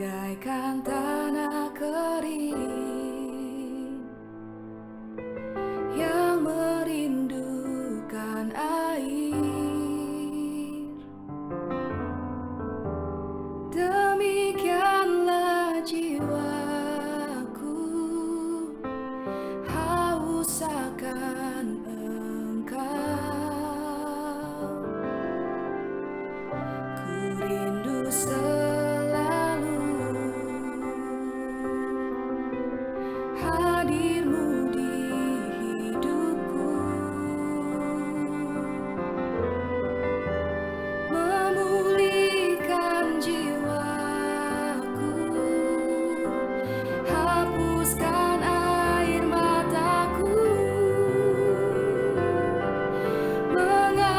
bagaikan tanah kering yang merindukan air. Demikianlah jiwaku haus akan Engkau. Ku rindu selalu hadir-Mu di hidupku, memulihkan jiwaku, hapuskan air mataku, mengalirlah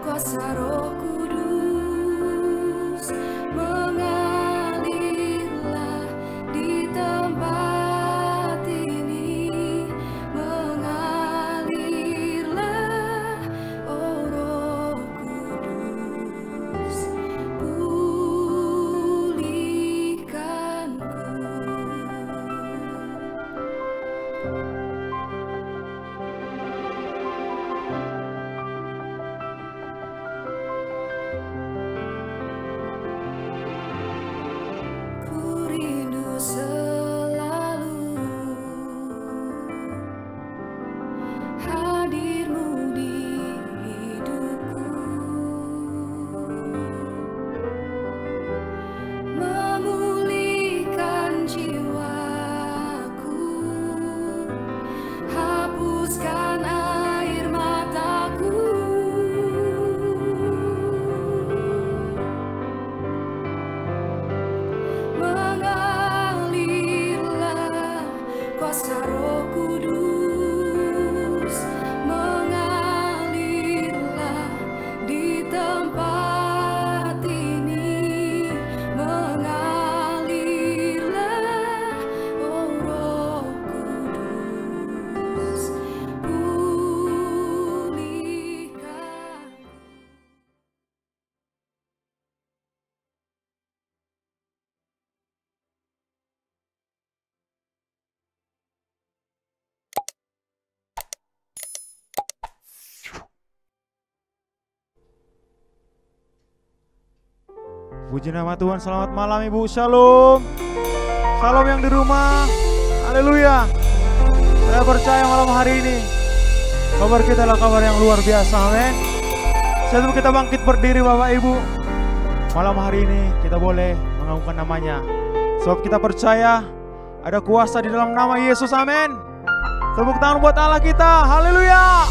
kuasa Roh Kudus, mengalirlah di tempat ini, mengalirlah, oh Roh Kudus, pulihkanku. Ku rindu selalu hadir-Mu di hidupku, memulihkan jiwaku, hapuskan air mataku, mengalirlah kuasa Roh Kudus, mengalirlah di tempat ini, mengalirlah, oh Roh Kudus, pulihkan. Puji nama Tuhan, selamat malam Ibu, Shalom. Shalom yang di rumah, haleluya. Saya percaya malam hari ini kabar kita adalah kabar yang luar biasa, amin. Sebelum kita bangkit berdiri Bapak Ibu, malam hari ini kita boleh mengagungkan namanya, sebab kita percaya ada kuasa di dalam nama Yesus, amin. Tepuk tangan buat Allah kita, haleluya.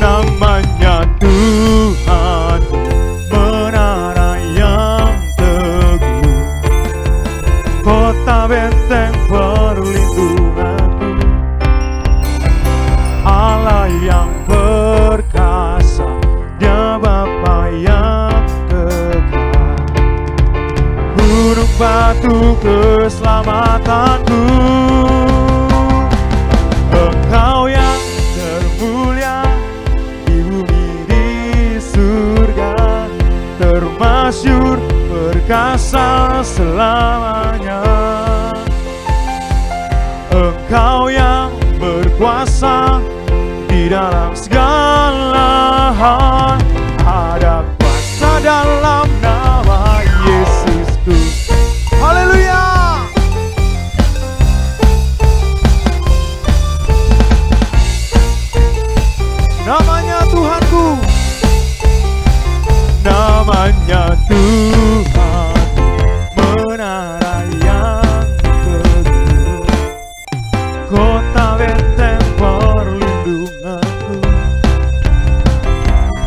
Namanya Tuhan, menara yang teguh, kota benteng perlindunganku, Allah yang perkasa, Dia Bapa yang kekal, gunung batu keselamatanku, Engkau yang termulia di bumi di surga, termasyhur perkasa selamanya. Engkau yang berkuasa di dalam segala hal, ada kuasa dalam nama Yesusku, haleluya. Namanya Tuhanku, namanya Tuhan, menara yang teguh, kota benteng perlindunganku,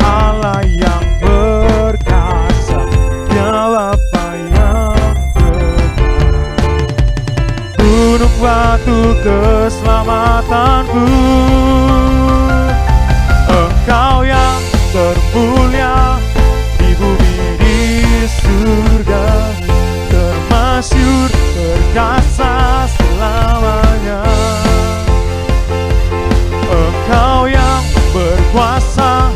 Allah yang perkasa, Dia Bapa yang gunung batu keselamatanku. Engkau yang termulia di bumi di surga, termasyhur perkasa selamanya. Engkau yang berkuasa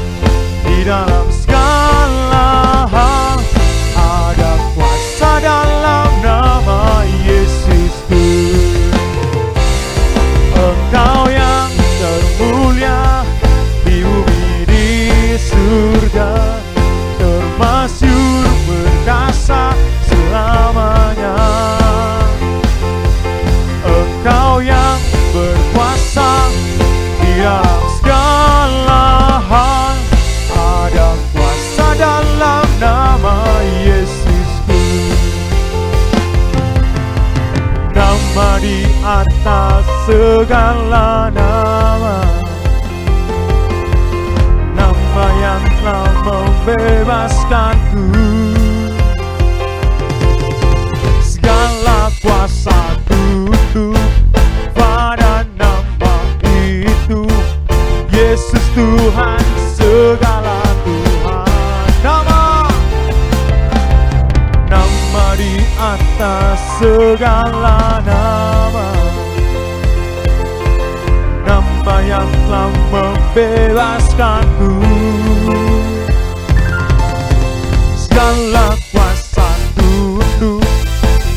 di dalam segala hal, ada kuasa dalam nama Yesusku. Engkau yang termulia di bumi di surga, termasyhur perkasa selamanya. Engkau yang berkuasa di dalam segala hal, ada kuasa dalam nama Yesusku. Nama di atas segala nama, nama yang telah membebaskanku. Segala kuasa tunduk pada nama itu, Yesus Tuhan segala Tuhan. Nama di atas segala nama, nama yang telah membebaskanku. Segala kuasa tunduk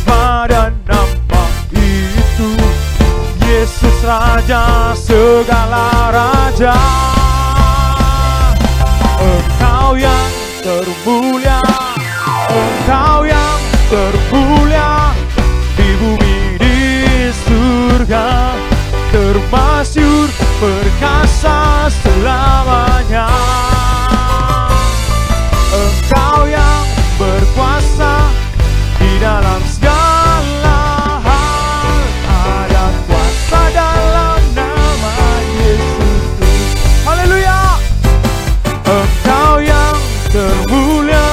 pada nama itu, Yesus Raja segala raja. Engkau yang termulia, Engkau yang termulia di bumi di surga, termasyhur perkasa selamanya. Engkau yang berkuasa di dalam segala hal, ada kuasa dalam nama Yesus. Haleluya. Engkau yang termulia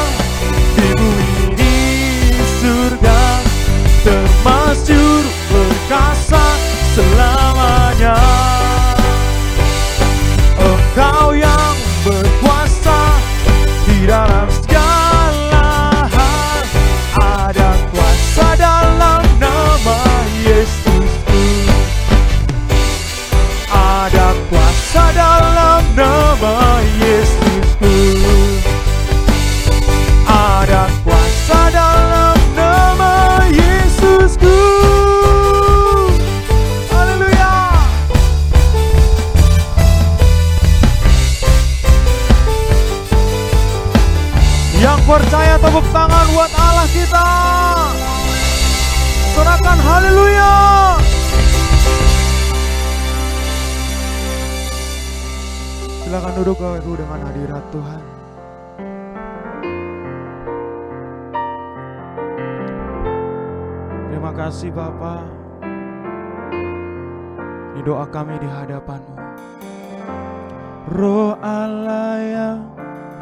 di bumi di surga, termasyhur perkasa selamanya. Engkau yang berkuasa di dalam segala hal, ada kuasa dalam nama Yesusku. Ada kuasa dalam nama Yesusku. Ada kuasa dalam nama Yesusku. Haleluya. Yang percaya tepuk tangan buat Allah kita. Sorakan haleluya. Silakan duduk Bapak Ibu dengan hadirat Tuhan. Terima kasih Bapa. Ini doa kami di hadapan-Mu. Roh Allah yang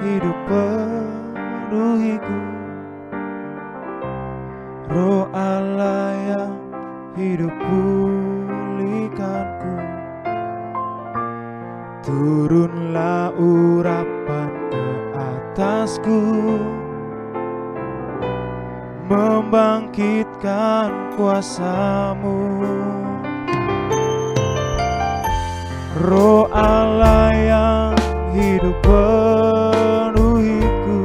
hidup penuhiku, Roh Allah yang hidup pulihkanku. Turunlah urapan ke atasku, membangkitkan kuasa-Mu. Roh Allah yang hidup penuhiku,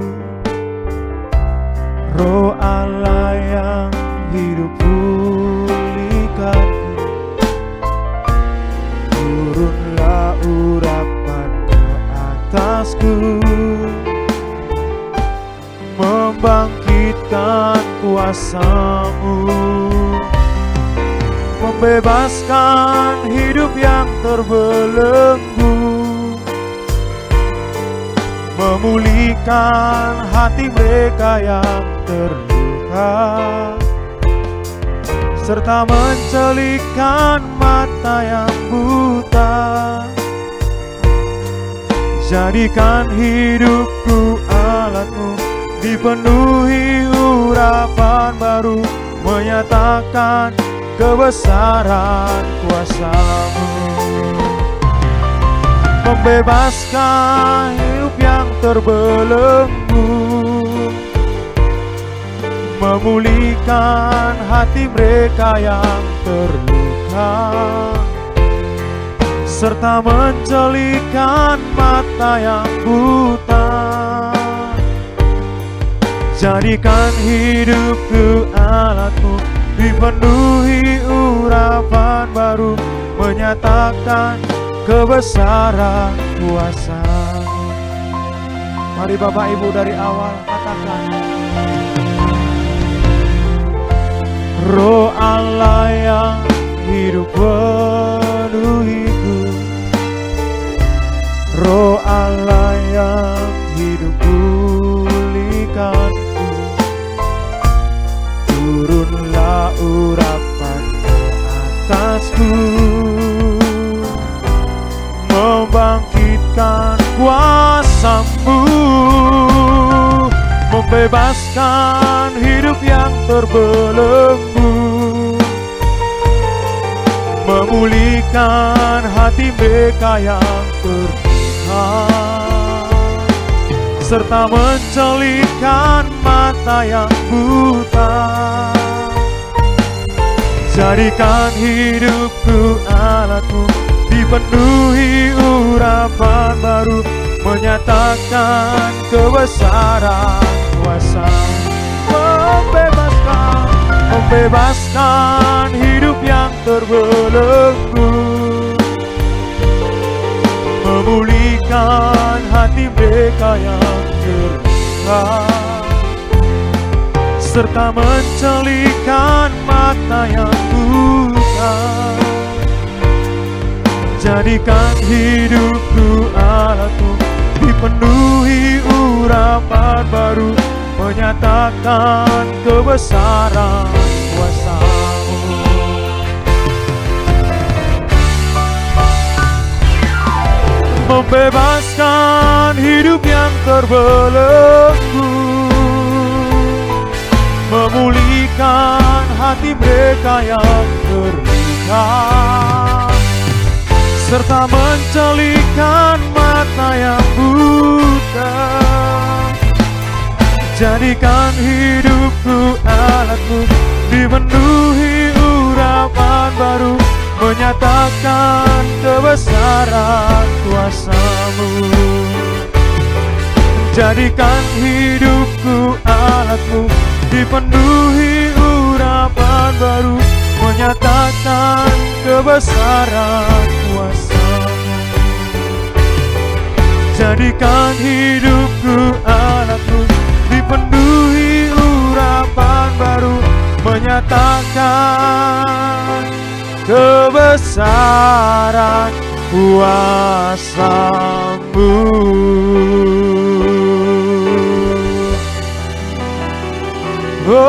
Roh Allah yang hidup pulihkanku. Turunlah urapan ke atasku, membangkitkan kuasa-Mu, membebaskan hidup yang terbelenggu, memulihkan hati mereka yang terluka, serta mencelikkan mata yang buta. Jadikan hidupku alat-Mu, dipenuhi urapan baru, menyatakan kebesaran kuasa-Mu, membebaskan hidup yang terbelenggu, memulihkan hati mereka yang terluka, serta menjelikan mata yang buta. Jadikan hidupku alat-Mu, dipenuhi urapan baru, menyatakan kebesaran kuasa-Mu. Mari Bapak Ibu dari awal katakan. Roh Allah yang hidup penuhiku, Roh Allah yang hidup pulihkanku, turunlah urapan ke atasku, membangkitkan kuasa-Mu, membebaskan hidup yang terbelenggu, memulihkan hati mereka yang terluka, serta menjelikan mata yang buta. Jadikan hidupku alat-Mu, dipenuhi urapan baru, menyatakan kebesaran kuasa-Mu, membebaskan hidup yang terbelenggu, memulihkan hati mereka yang terluka, serta menjelikan mata yang buta. Jadikan hidupku alat-Mu, dipenuhi urapan baru, menyatakan kebesaran kuasa-Mu. Membebaskan hidup yang terbelenggu, memulihkan hati mereka yang terluka, serta menjelikan mata yang buta. Jadikan hidupku alat-Mu, dipenuhi urapan baru, menyatakan kebesaran kuasa-Mu. Jadikan hidupku alat-Mu, dipenuhi urapan baru, menyatakan kebesaran kuasa-Mu. Jadikan hidupku alat-Mu, dipenuhi urapan baru, menyatakan kebesaran kuasa-Mu. Oh,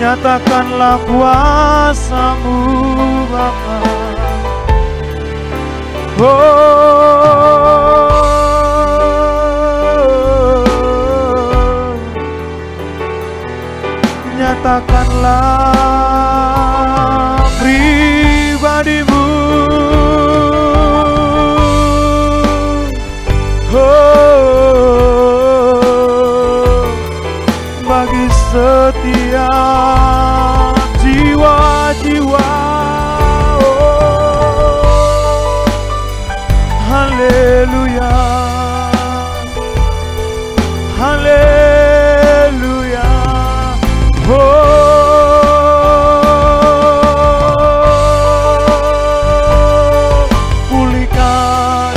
nyatakanlah kuasa-Mu Bapa. Oh, nyatakanlah pribadi-Mu. Oh, bagi setiap jiwa-jiwa. Oh, haleluya, haleluya. Oh, pulihkan,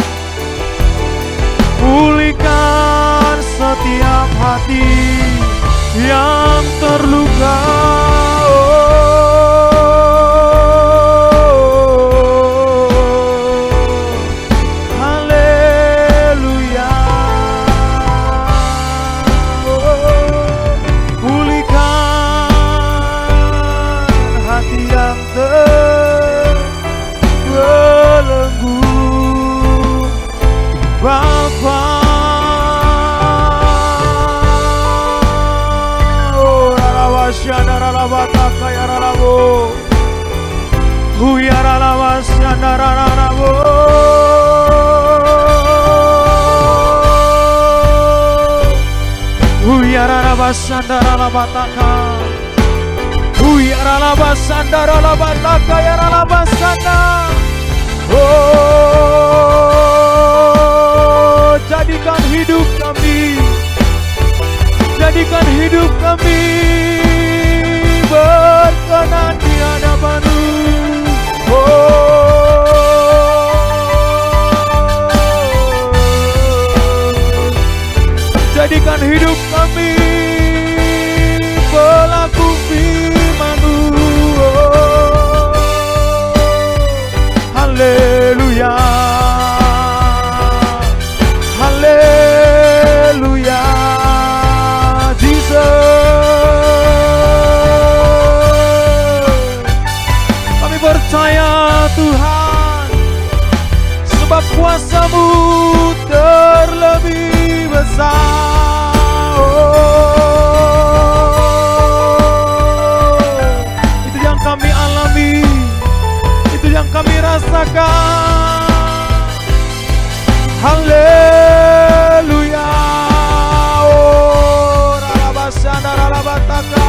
pulihkan setiap hati yang terluka. Oh, Basandara labataka. Uyara labasandara labataka yara labasanda. Oh, jadikan hidup kami. Jadikan hidup kami berkenan di hadapan-Mu. Jadikan hidup kami pelaku firman-Mu. Haleluya, haleluya, Jesus. Kami percaya Tuhan, sebab kuasa-Mu terlebih besar. Itu yang kami alami, itu yang kami rasakan. Haleluya. Oh, ralabasanda ralabataka.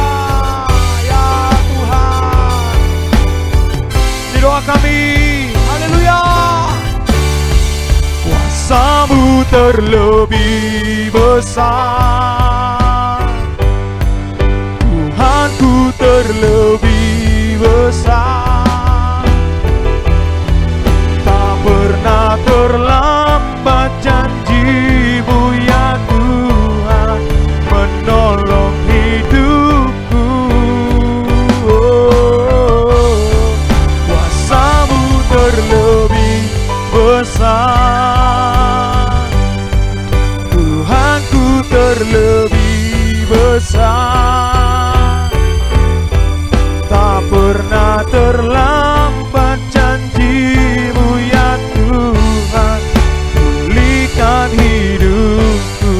Ya Tuhan, di doa kami, haleluya. Kuasa-Mu terlebih besar, Tuhanku terlebih besar. Tak pernah terlambat janji-Mu ya Tuhan menolong hidupku. Kuasa-Mu terlebih besar, Tuhanku terlebih besar. Tak pernah terlambat janji-Mu ya Tuhan pulihkan hidupku.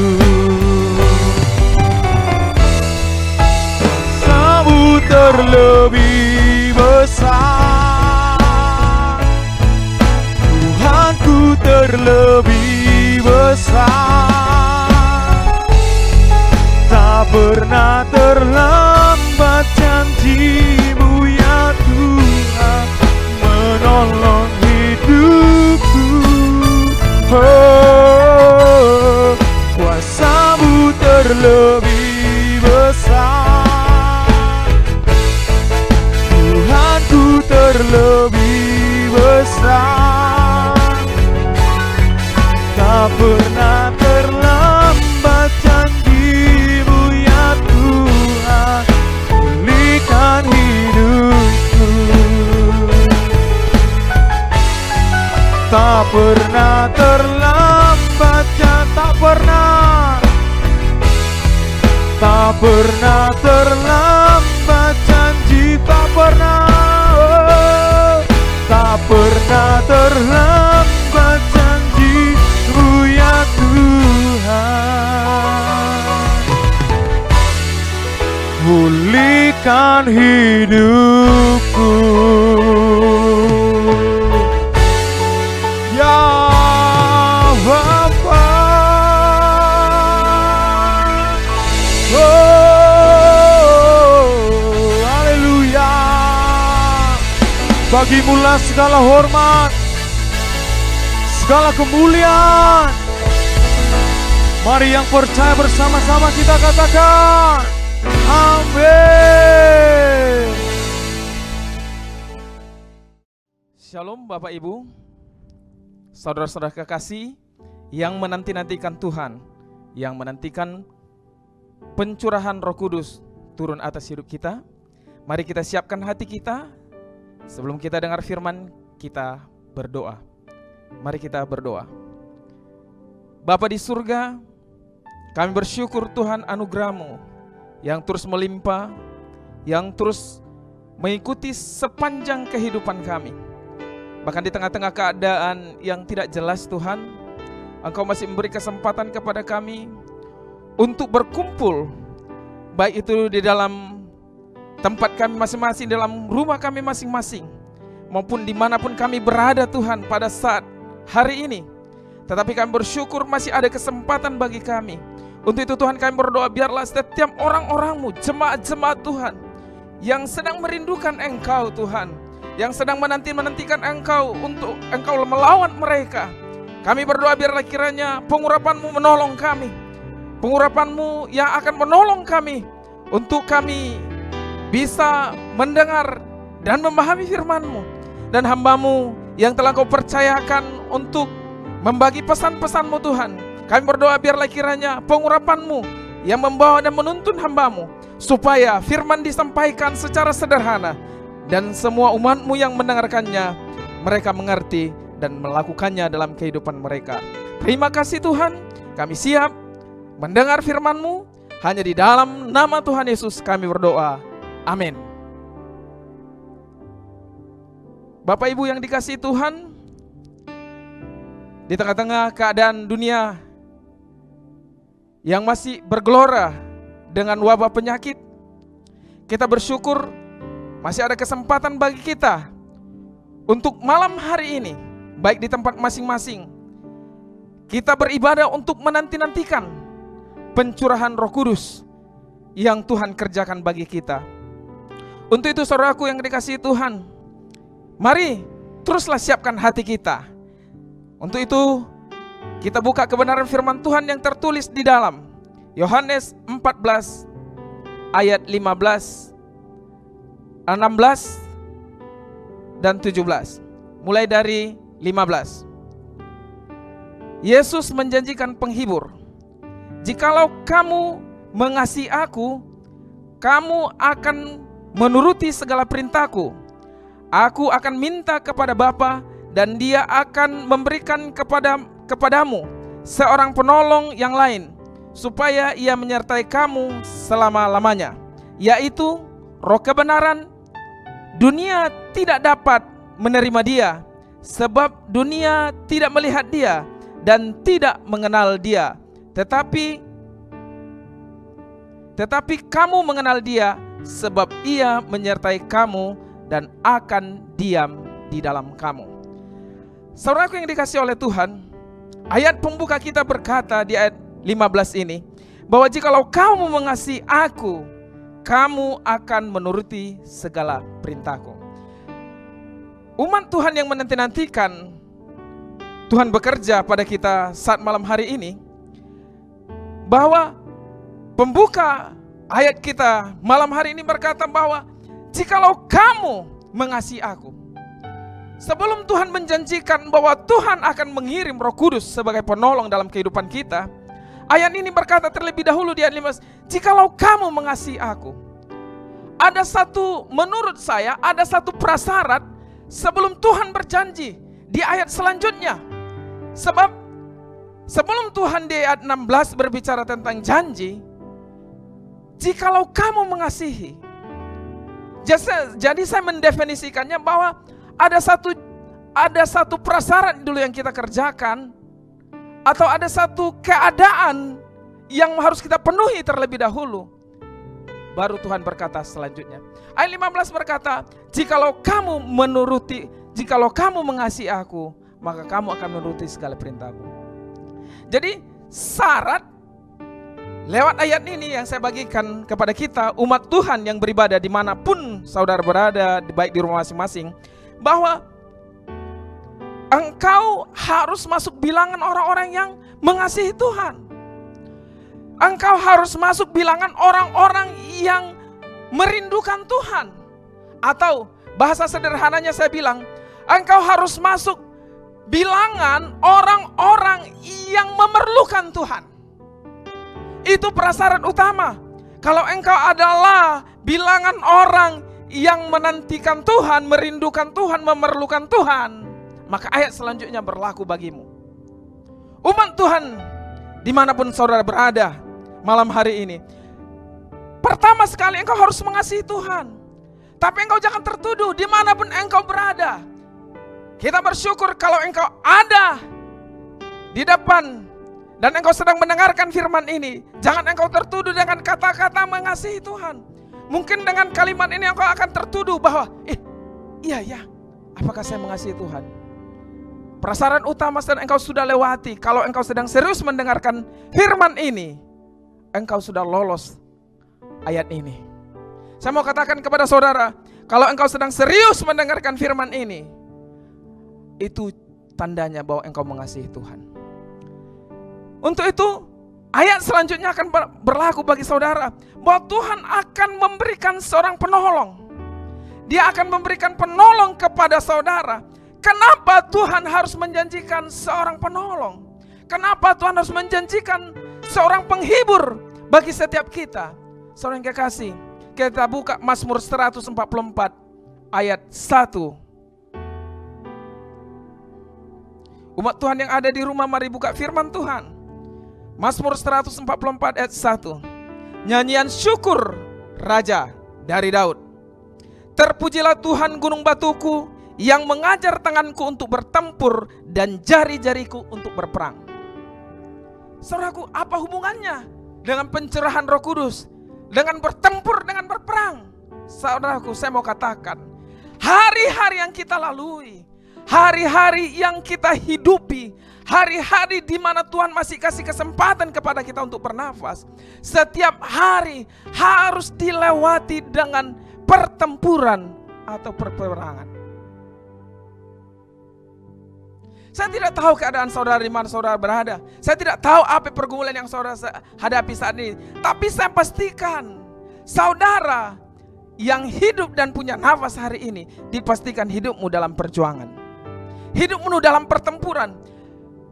Kuasa-Mu terlebih besar, Tuhanku terlebih besar. Tak pernah terlambat janji-Mu ya Tuhan menolong hidupku. Oh, kuasa-Mu terlebih besar, Tuhanku terlebih besar. Tak pernah terlambat janji-Mu ya Tuhan pulihkan hidupku. Tak pernah terlambat, tak pernah, tak pernah terlambat janji, tak pernah, oh, tak pernah terlambat janji-Mu ya Tuhan pulihkan hidupku. Ya Bapa, oh haleluya. Bagi-Mu-lah segala hormat, segala kemuliaan. Mari yang percaya bersama-sama kita katakan amin. Shalom Bapak Ibu, saudara-saudara kekasih yang menanti-nantikan Tuhan, yang menantikan pencurahan Roh Kudus turun atas hidup kita. Mari kita siapkan hati kita. Sebelum kita dengar firman, kita berdoa. Mari kita berdoa. Bapa di surga, kami bersyukur Tuhan anugerah-Mu yang terus melimpah, yang terus mengikuti sepanjang kehidupan kami. Bahkan di tengah-tengah keadaan yang tidak jelas Tuhan, Engkau masih memberi kesempatan kepada kami untuk berkumpul, baik itu di dalam tempat kami masing-masing, dalam rumah kami masing-masing, maupun dimanapun kami berada Tuhan pada saat hari ini. Tetapi kami bersyukur masih ada kesempatan bagi kami Untuk itu Tuhan kami berdoa, biarlah setiap orang-orang-Mu, jemaat-jemaat Tuhan yang sedang merindukan Engkau Tuhan, yang sedang menantikan Engkau untuk Engkau melawan mereka. Kami berdoa biarlah kiranya pengurapan-Mu menolong kami, pengurapan-Mu yang akan menolong kami untuk kami bisa mendengar dan memahami firman-Mu. Dan hamba-Mu yang telah Kau percayakan untuk membagi pesan-pesan-Mu Tuhan, kami berdoa biarlah kiranya pengurapan-Mu yang membawa dan menuntun hamba-Mu, supaya firman disampaikan secara sederhana, dan semua umat-Mu yang mendengarkannya, mereka mengerti dan melakukannya dalam kehidupan mereka. Terima kasih Tuhan, kami siap mendengar firman-Mu. Hanya di dalam nama Tuhan Yesus kami berdoa. Amin. Bapak Ibu yang dikasihi Tuhan, di tengah-tengah keadaan dunia yang masih bergelora dengan wabah penyakit, kita bersyukur masih ada kesempatan bagi kita untuk malam hari ini, baik di tempat masing-masing, kita beribadah untuk menanti-nantikan pencurahan Roh Kudus yang Tuhan kerjakan bagi kita. Untuk itu saudaraku yang dikasihi Tuhan, mari teruslah siapkan hati kita. Untuk itu kita buka kebenaran firman Tuhan yang tertulis di dalam Yohanes 14 ayat 15, 16 dan 17. Mulai dari 15. Yesus menjanjikan penghibur. Jikalau kamu mengasihi aku, kamu akan menuruti segala perintahku. Aku akan minta kepada Bapa, dan Dia akan memberikan kepadamu seorang penolong yang lain, supaya Ia menyertai kamu selama-lamanya, yaitu Roh kebenaran. Dunia tidak dapat menerima Dia, sebab dunia tidak melihat Dia dan tidak mengenal Dia. Tetapi kamu mengenal Dia, sebab Ia menyertai kamu dan akan diam di dalam kamu. Saudaraku yang dikasihi oleh Tuhan, ayat pembuka kita berkata di ayat 15 ini, bahwa jikalau kamu mengasihi aku, kamu akan menuruti segala perintahku. Umat Tuhan yang menanti-nantikan Tuhan bekerja pada kita saat malam hari ini, bahwa pembuka ayat kita malam hari ini berkata bahwa jikalau kamu mengasihi aku. Sebelum Tuhan menjanjikan bahwa Tuhan akan mengirim Roh Kudus sebagai penolong dalam kehidupan kita, ayat ini berkata terlebih dahulu di ayat 15, jikalau kamu mengasihi aku. Ada satu, menurut saya, ada satu prasyarat sebelum Tuhan berjanji di ayat selanjutnya. Sebab sebelum Tuhan di ayat 16 berbicara tentang janji, jikalau kamu mengasihi. Jadi saya mendefinisikannya bahwa ada satu prasyarat dulu yang kita kerjakan, atau ada satu keadaan yang harus kita penuhi terlebih dahulu, baru Tuhan berkata selanjutnya. Ayat 15 berkata, jikalau kamu mengasihi aku, maka kamu akan menuruti segala perintahku. Jadi syarat lewat ayat ini yang saya bagikan kepada kita, umat Tuhan yang beribadah dimanapun saudara berada, baik di rumah masing-masing, bahwa engkau harus masuk bilangan orang-orang yang mengasihi Tuhan. Engkau harus masuk bilangan orang-orang yang merindukan Tuhan. Atau bahasa sederhananya saya bilang, engkau harus masuk bilangan orang-orang yang memerlukan Tuhan. Itu prasyarat utama. Kalau engkau adalah bilangan orang yang menantikan Tuhan, merindukan Tuhan, memerlukan Tuhan, maka ayat selanjutnya berlaku bagimu. Umat Tuhan dimanapun saudara berada malam hari ini, pertama sekali engkau harus mengasihi Tuhan. Tapi engkau jangan tertuduh dimanapun engkau berada. Kita bersyukur kalau engkau ada di depan dan engkau sedang mendengarkan firman ini. Jangan engkau tertuduh dengan kata-kata mengasihi Tuhan. Mungkin dengan kalimat ini engkau akan tertuduh bahwa iya, apakah saya mengasihi Tuhan? Prasyarat utama sedang engkau sudah lewati. Kalau engkau sedang serius mendengarkan firman ini, engkau sudah lolos ayat ini. Saya mau katakan kepada saudara, kalau engkau sedang serius mendengarkan firman ini, itu tandanya bahwa engkau mengasihi Tuhan. Untuk itu, ayat selanjutnya akan berlaku bagi saudara, bahwa Tuhan akan memberikan seorang penolong. Dia akan memberikan penolong kepada saudara. Kenapa Tuhan harus menjanjikan seorang penolong? Kenapa Tuhan harus menjanjikan seorang penghibur bagi setiap kita? Saudara yang kekasih, kita buka Mazmur 144 ayat 1. Umat Tuhan yang ada di rumah, mari buka firman Tuhan. Mazmur 144 ayat 1. Nyanyian syukur Raja dari Daud. Terpujilah Tuhan gunung batuku, yang mengajar tanganku untuk bertempur dan jari-jariku untuk berperang. Saudaraku, apa hubungannya dengan pencerahan Roh Kudus, dengan bertempur, dengan berperang? Saudaraku, saya mau katakan, hari-hari yang kita lalui, hari-hari yang kita hidupi, hari-hari di mana Tuhan masih kasih kesempatan kepada kita untuk bernafas, setiap hari harus dilewati dengan pertempuran atau peperangan. Saya tidak tahu keadaan saudara di mana saudara berada. Saya tidak tahu apa pergumulan yang saudara hadapi saat ini. Tapi saya pastikan, saudara yang hidup dan punya nafas hari ini, dipastikan hidupmu dalam perjuangan, hidupmu dalam pertempuran.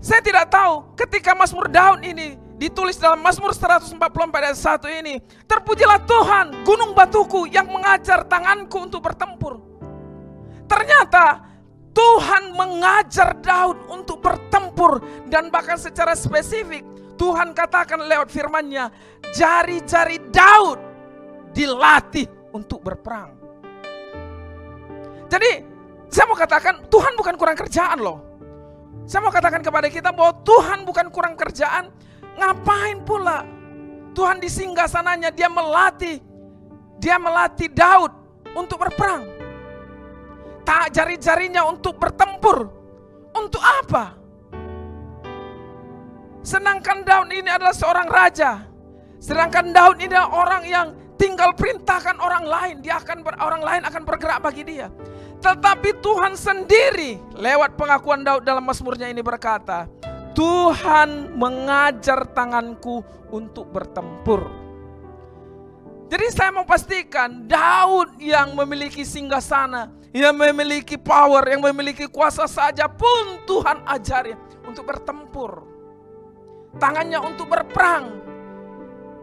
Saya tidak tahu ketika Mazmur Daud ini ditulis dalam Mazmur 144 ayat 1 ini, terpujilah Tuhan gunung batuku, yang mengajar tanganku untuk bertempur. Ternyata Tuhan mengajar Daud untuk bertempur, dan bahkan secara spesifik Tuhan katakan lewat firman-Nya, jari-jari Daud dilatih untuk berperang. Jadi saya mau katakan, Tuhan bukan kurang kerjaan loh. Saya mau katakan kepada kita bahwa Tuhan bukan kurang kerjaan. Ngapain pula Tuhan di singgasananya dia melatih Daud untuk berperang? Tak jari-jarinya untuk bertempur. Untuk apa? Sedangkan Daud ini adalah seorang raja. Sedangkan Daud ini adalah orang yang tinggal perintahkan orang lain. Orang lain akan bergerak bagi dia. Tetapi Tuhan sendiri lewat pengakuan Daud dalam Mazmurnya ini berkata, Tuhan mengajar tanganku untuk bertempur. Jadi saya mau pastikan, Daud yang memiliki singgasana, yang memiliki power, yang memiliki kuasa saja pun Tuhan ajari untuk bertempur. Tangannya untuk berperang.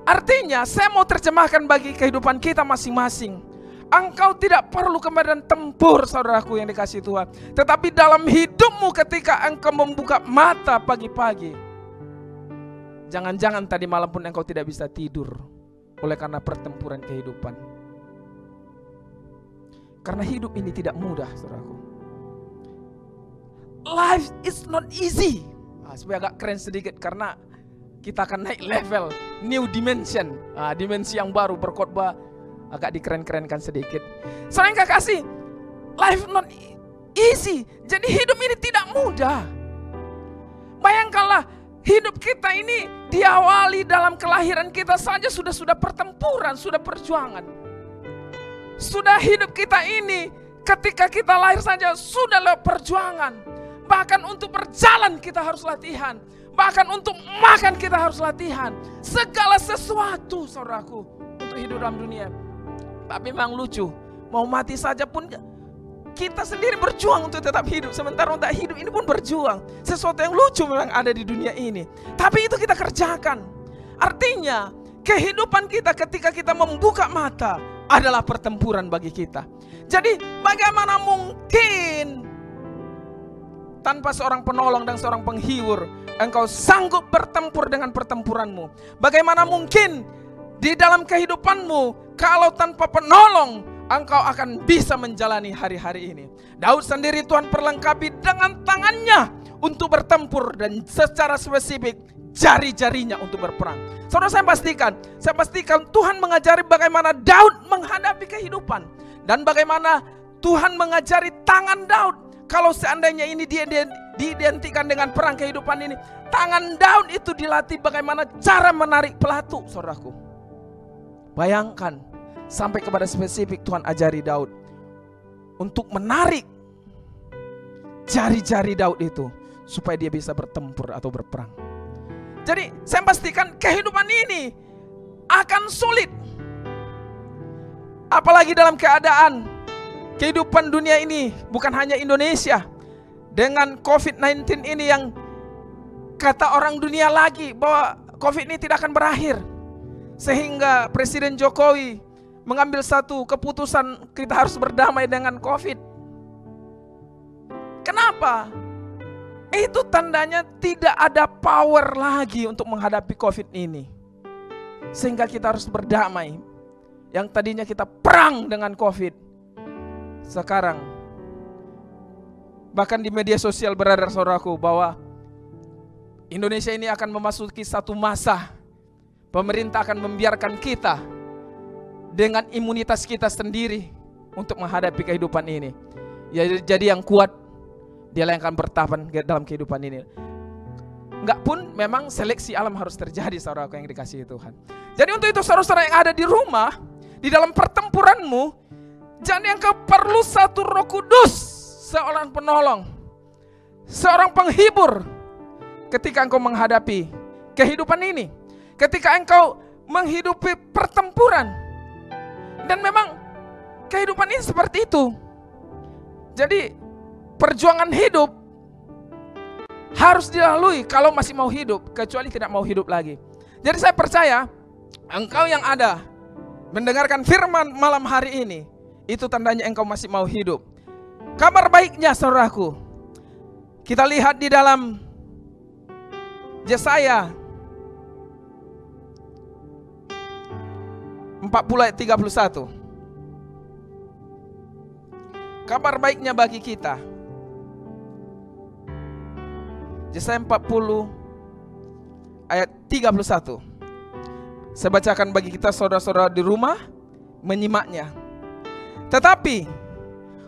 Artinya saya mau terjemahkan bagi kehidupan kita masing-masing. Engkau tidak perlu ke medan tempur, saudaraku yang dikasihi Tuhan. Tetapi dalam hidupmu ketika engkau membuka mata pagi-pagi, jangan-jangan tadi malam pun engkau tidak bisa tidur oleh karena pertempuran kehidupan. Karena hidup ini tidak mudah, saudaraku. Life is not easy. Supaya agak keren sedikit, karena kita akan naik level, new dimension, dimensi yang baru, berkhotbah agak dikeren-kerenkan sedikit. Saudara yang kekasih, life not easy. Jadi hidup ini tidak mudah. Bayangkanlah, hidup kita ini diawali dalam kelahiran kita saja sudah pertempuran, sudah perjuangan. Sudah hidup kita ini ketika kita lahir saja sudah lewat perjuangan. Bahkan untuk berjalan kita harus latihan. Bahkan untuk makan kita harus latihan. Segala sesuatu, saudaraku, untuk hidup dalam dunia. Tapi memang lucu, mau mati saja pun kita sendiri berjuang untuk tetap hidup. Sementara untuk hidup ini pun berjuang. Sesuatu yang lucu memang ada di dunia ini. Tapi itu kita kerjakan. Artinya kehidupan kita ketika kita membuka mata adalah pertempuran bagi kita. Jadi bagaimana mungkin tanpa seorang penolong dan seorang penghibur engkau sanggup bertempur dengan pertempuranmu? Bagaimana mungkin di dalam kehidupanmu kalau tanpa penolong engkau akan bisa menjalani hari-hari ini? Daud sendiri Tuhan perlengkapi dengan tangannya untuk bertempur dan secara spesifik jari-jarinya untuk berperang. Saudara, saya pastikan Tuhan mengajari bagaimana Daud menghadapi kehidupan dan bagaimana Tuhan mengajari tangan Daud. Kalau seandainya ini diidentikan dengan perang kehidupan ini, tangan Daud itu dilatih bagaimana cara menarik pelatu, saudaraku. Bayangkan, sampai kepada spesifik Tuhan ajari Daud untuk menarik jari-jari Daud itu supaya dia bisa bertempur atau berperang. Jadi saya pastikan kehidupan ini akan sulit. Apalagi dalam keadaan kehidupan dunia ini, bukan hanya Indonesia, dengan COVID-19 ini yang kata orang dunia lagi bahwa COVID ini tidak akan berakhir. Sehingga Presiden Jokowi mengambil satu keputusan, kita harus berdamai dengan COVID. Kenapa? Itu tandanya tidak ada power lagi untuk menghadapi COVID ini. Sehingga kita harus berdamai. Yang tadinya kita perang dengan COVID, sekarang bahkan di media sosial beredar, saudaraku, bahwa Indonesia ini akan memasuki satu masa pemerintah akan membiarkan kita dengan imunitas kita sendiri untuk menghadapi kehidupan ini. Ya, jadi yang kuat dia yang akan bertahan dalam kehidupan ini. Enggak pun memang seleksi alam harus terjadi, saudaraku yang dikasihi Tuhan. Jadi untuk itu saudara-saudara yang ada di rumah, di dalam pertempuranmu, jangan engkau perlu satu Roh Kudus, seorang penolong, seorang penghibur ketika engkau menghadapi kehidupan ini, ketika engkau menghidupi pertempuran. Dan memang kehidupan ini seperti itu. Jadi perjuangan hidup harus dilalui kalau masih mau hidup, kecuali tidak mau hidup lagi. Jadi saya percaya engkau yang ada mendengarkan firman malam hari ini, itu tandanya engkau masih mau hidup. Kabar baiknya, saudaraku, kita lihat di dalam Yesaya 40 ayat 31. Kabar baiknya bagi kita. Yesaya 40 ayat 31. Saya bacakan bagi kita saudara-saudara di rumah menyimaknya. Tetapi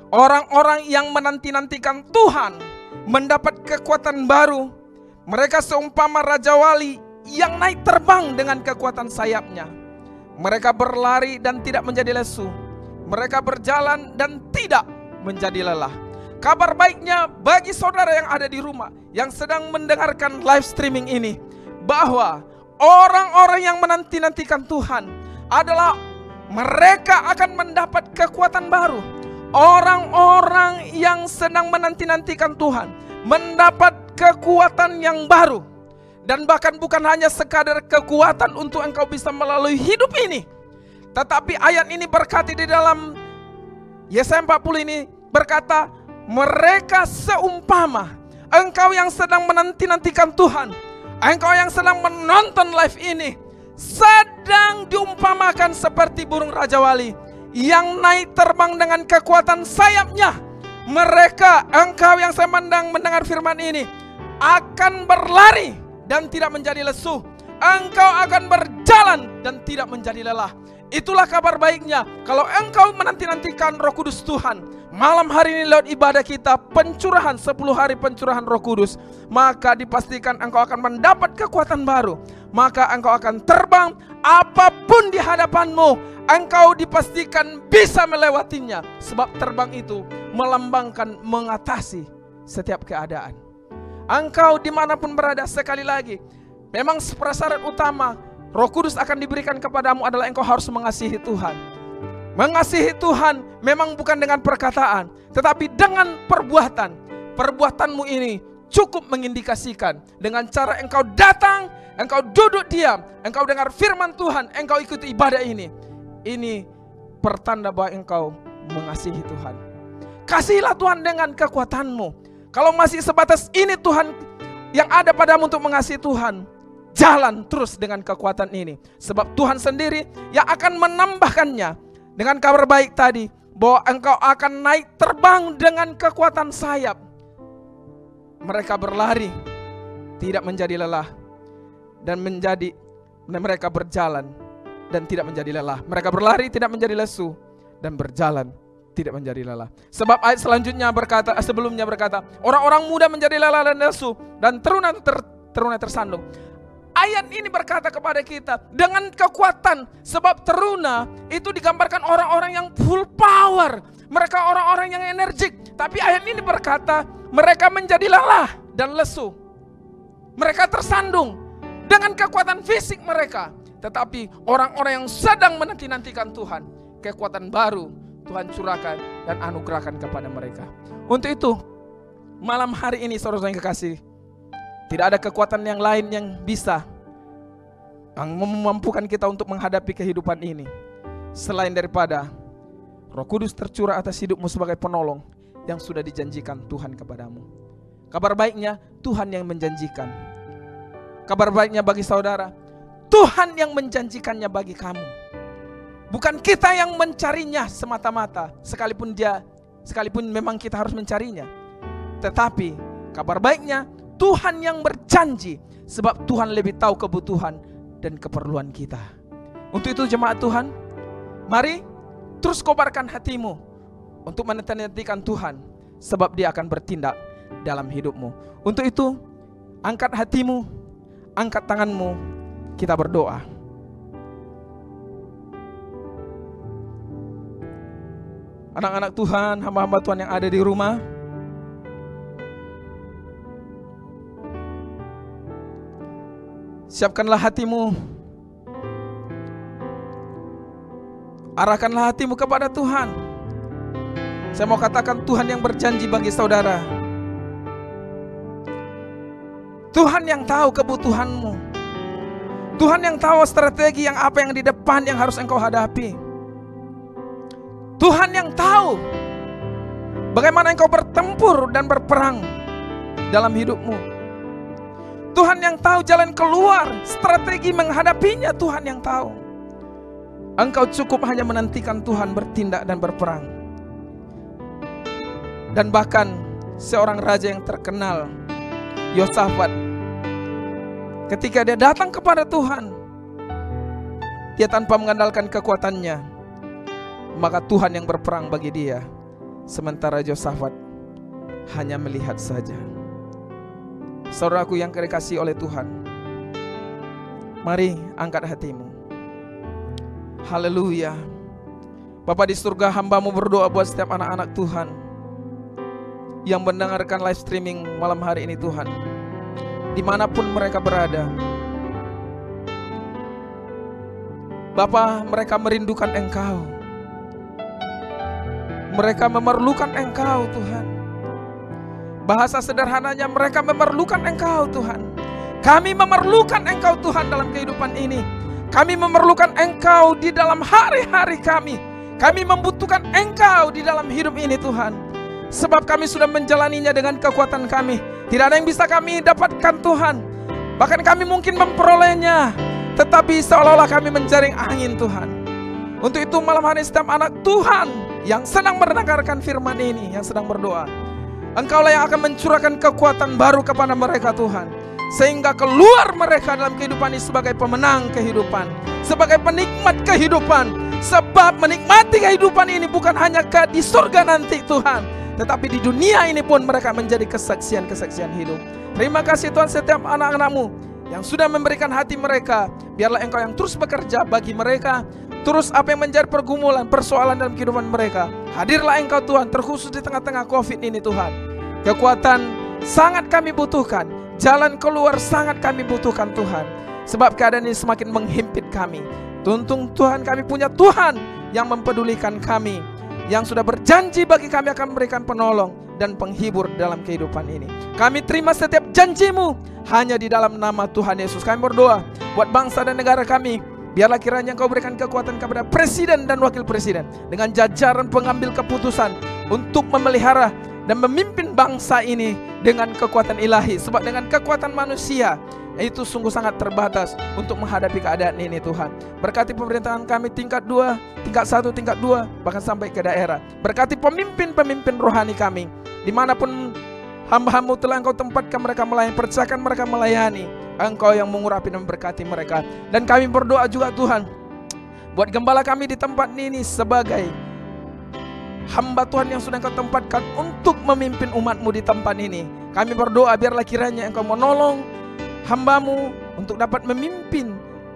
orang-orang yang menanti-nantikan Tuhan mendapat kekuatan baru. Mereka seumpama Raja Wali yang naik terbang dengan kekuatan sayapnya. Mereka berlari dan tidak menjadi lesu. Mereka berjalan dan tidak menjadi lelah. Kabar baiknya bagi saudara yang ada di rumah, yang sedang mendengarkan live streaming ini, bahwa orang-orang yang menanti-nantikan Tuhan adalah mereka akan mendapat kekuatan baru. Orang-orang yang sedang menanti-nantikan Tuhan mendapat kekuatan yang baru. Dan bahkan bukan hanya sekadar kekuatan untuk engkau bisa melalui hidup ini, tetapi ayat ini berkata di dalam Yesaya 40 ini berkata, mereka seumpama engkau yang sedang menanti-nantikan Tuhan, engkau yang sedang menonton live ini, sedang diumpamakan seperti burung Raja Wali yang naik terbang dengan kekuatan sayapnya. Mereka, engkau yang sedang mendengar firman ini, akan berlari dan tidak menjadi lesu. Engkau akan berjalan dan tidak menjadi lelah. Itulah kabar baiknya. Kalau engkau menanti-nantikan Roh Kudus Tuhan, malam hari ini lewat ibadah kita, pencurahan 10 hari pencurahan Roh Kudus, maka dipastikan engkau akan mendapat kekuatan baru. Maka engkau akan terbang, apapun di hadapanmu, engkau dipastikan bisa melewatinya. Sebab terbang itu melambangkan mengatasi setiap keadaan. Engkau dimanapun berada, sekali lagi, memang prasyarat utama Roh Kudus akan diberikan kepadamu adalah engkau harus mengasihi Tuhan. Mengasihi Tuhan memang bukan dengan perkataan, tetapi dengan perbuatan. Perbuatanmu ini cukup mengindikasikan dengan cara engkau datang, engkau duduk diam, engkau dengar firman Tuhan, engkau ikuti ibadah ini. Ini pertanda bahwa engkau mengasihi Tuhan. Kasihilah Tuhan dengan kekuatanmu. Kalau masih sebatas ini Tuhan yang ada padamu untuk mengasihi Tuhan, jalan terus dengan kekuatan ini. Sebab Tuhan sendiri yang akan menambahkannya. Dengan kabar baik tadi, bahwa engkau akan naik terbang dengan kekuatan sayap. Mereka berlari, tidak menjadi lelah. Dan mereka berjalan dan tidak menjadi lelah. Mereka berlari, tidak menjadi lesu, dan berjalan, tidak menjadi lelah. Sebab ayat selanjutnya berkata, sebelumnya berkata, orang-orang muda menjadi lelah dan lesu, dan teruna tersandung. Ayat ini berkata kepada kita dengan kekuatan, sebab teruna itu digambarkan orang-orang yang full power, mereka orang-orang yang energik. Tapi ayat ini berkata mereka menjadi lelah dan lesu, mereka tersandung dengan kekuatan fisik mereka. Tetapi orang-orang yang sedang menanti-nantikan Tuhan, kekuatan baru Tuhan curahkan dan anugerahkan kepada mereka. Untuk itu malam hari ini saudara yang kekasih, tidak ada kekuatan yang lain yang bisa memampukan kita untuk menghadapi kehidupan ini selain daripada Roh Kudus tercurah atas hidupmu sebagai penolong yang sudah dijanjikan Tuhan kepadamu. Kabar baiknya, Tuhan yang menjanjikan. Kabar baiknya bagi saudara, Tuhan yang menjanjikannya bagi kamu. Bukan kita yang mencarinya semata-mata, sekalipun memang kita harus mencarinya. Tetapi kabar baiknya, Tuhan yang berjanji, sebab Tuhan lebih tahu kebutuhan dan keperluan kita. Untuk itu jemaat Tuhan, mari terus kobarkan hatimu untuk menanti-nantikan Tuhan, sebab Dia akan bertindak dalam hidupmu. Untuk itu, angkat hatimu, angkat tanganmu, kita berdoa. Anak-anak Tuhan, hamba-hamba Tuhan yang ada di rumah, siapkanlah hatimu, arahkanlah hatimu kepada Tuhan. Saya mau katakan, Tuhan yang berjanji bagi saudara, Tuhan yang tahu kebutuhanmu, Tuhan yang tahu strategi yang apa yang di depan yang harus engkau hadapi. Tuhan yang tahu bagaimana engkau bertempur dan berperang dalam hidupmu. Tuhan yang tahu jalan keluar, strategi menghadapinya. Tuhan yang tahu. Engkau cukup hanya menantikan Tuhan bertindak dan berperang. Dan bahkan seorang raja yang terkenal, Yosafat, ketika dia datang kepada Tuhan, dia tanpa mengandalkan kekuatannya, maka Tuhan yang berperang bagi dia, sementara Yosafat hanya melihat saja. Saudaraku yang dikasihi oleh Tuhan, mari angkat hatimu. Haleluya. Bapa di surga, hamba-Mu berdoa buat setiap anak-anak Tuhan yang mendengarkan live streaming malam hari ini Tuhan, dimanapun mereka berada. Bapa, mereka merindukan Engkau, mereka memerlukan Engkau Tuhan. Bahasa sederhananya, mereka memerlukan Engkau Tuhan. Kami memerlukan Engkau Tuhan dalam kehidupan ini. Kami memerlukan Engkau di dalam hari-hari kami. Kami membutuhkan Engkau di dalam hidup ini Tuhan. Sebab kami sudah menjalaninya dengan kekuatan kami. Tidak ada yang bisa kami dapatkan Tuhan. Bahkan kami mungkin memperolehnya, tetapi seolah-olah kami menjaring angin Tuhan. Untuk itu malam hari setiap anak Tuhan yang sedang mendengarkan firman ini, yang sedang berdoa, Engkaulah yang akan mencurahkan kekuatan baru kepada mereka Tuhan, sehingga keluar mereka dalam kehidupan ini sebagai pemenang kehidupan, sebagai penikmat kehidupan. Sebab menikmati kehidupan ini bukan hanya di surga nanti Tuhan, tetapi di dunia ini pun mereka menjadi kesaksian-kesaksian hidup. Terima kasih Tuhan setiap anak-anak-Mu yang sudah memberikan hati mereka. Biarlah Engkau yang terus bekerja bagi mereka. Terus apa yang menjadi pergumulan, persoalan dalam kehidupan mereka, hadirlah Engkau Tuhan, terkhusus di tengah-tengah COVID ini Tuhan. Kekuatan sangat kami butuhkan, jalan keluar sangat kami butuhkan Tuhan. Sebab keadaan ini semakin menghimpit kami. Tuntung Tuhan, kami punya Tuhan yang mempedulikan kami, yang sudah berjanji bagi kami akan memberikan penolong dan penghibur dalam kehidupan ini. Kami terima setiap janji-Mu hanya di dalam nama Tuhan Yesus. Kami berdoa buat bangsa dan negara kami. Biarlah kiranya Engkau berikan kekuatan kepada presiden dan wakil presiden dengan jajaran pengambil keputusan untuk memelihara dan memimpin bangsa ini dengan kekuatan ilahi. Sebab dengan kekuatan manusia itu sungguh sangat terbatas untuk menghadapi keadaan ini Tuhan. Berkati pemerintahan kami tingkat 2, tingkat 1, tingkat 2, bahkan sampai ke daerah. Berkati pemimpin-pemimpin rohani kami, dimanapun hamba-Mu telah Engkau tempatkan mereka melayani, percayakan mereka melayani. Engkau yang mengurapi dan memberkati mereka. Dan kami berdoa juga Tuhan buat gembala kami di tempat ini sebagai hamba Tuhan yang sudah Engkau tempatkan untuk memimpin umat-Mu di tempat ini. Kami berdoa biarlah kiranya Engkau menolong hamba-Mu untuk dapat memimpin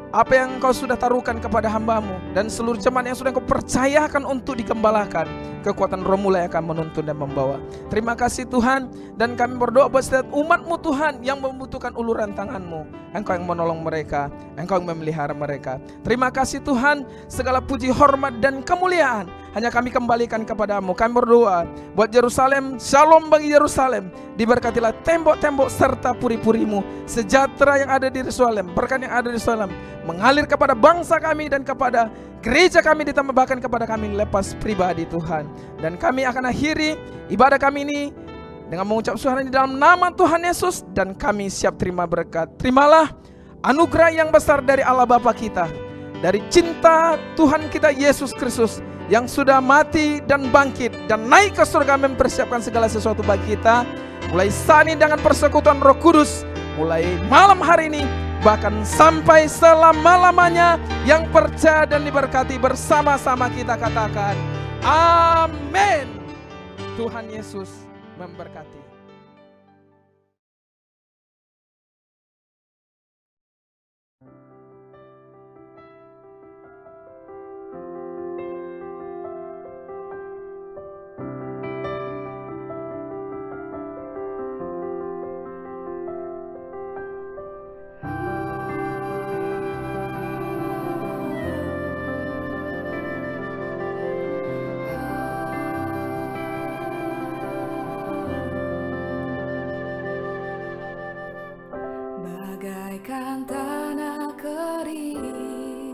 apa yang Engkau sudah taruhkan kepada hamba-Mu dan seluruh jemaat yang sudah Engkau percayakan untuk dikembalakan. Kekuatan Roh mulai akan menuntun dan membawa. Terima kasih Tuhan, dan kami berdoa buat setiap umat-Mu Tuhan yang membutuhkan uluran tangan-Mu. Engkau yang menolong mereka, Engkau yang memelihara mereka. Terima kasih Tuhan, segala puji, hormat, dan kemuliaan hanya kami kembalikan kepada-Mu. Kami berdoa buat Yerusalem, shalom bagi Yerusalem. Diberkatilah tembok-tembok serta puri-puri-Mu, sejahtera yang ada di Yerusalem, berkat yang ada di Yerusalem mengalir kepada bangsa kami dan kepada gereja kami, ditambah bahkan kepada kami lepas pribadi Tuhan. Dan kami akan akhiri ibadah kami ini dengan mengucap syukur di dalam nama Tuhan Yesus, dan kami siap terima berkat. Terimalah anugerah yang besar dari Allah Bapa kita, dari cinta Tuhan kita Yesus Kristus yang sudah mati dan bangkit dan naik ke surga mempersiapkan segala sesuatu bagi kita. Mulai saat ini dengan persekutuan Roh Kudus, mulai malam hari ini bahkan sampai selama-lamanya, yang percaya dan diberkati bersama-sama kita katakan amin. Tuhan Yesus memberkati. Bagaikan tanah kering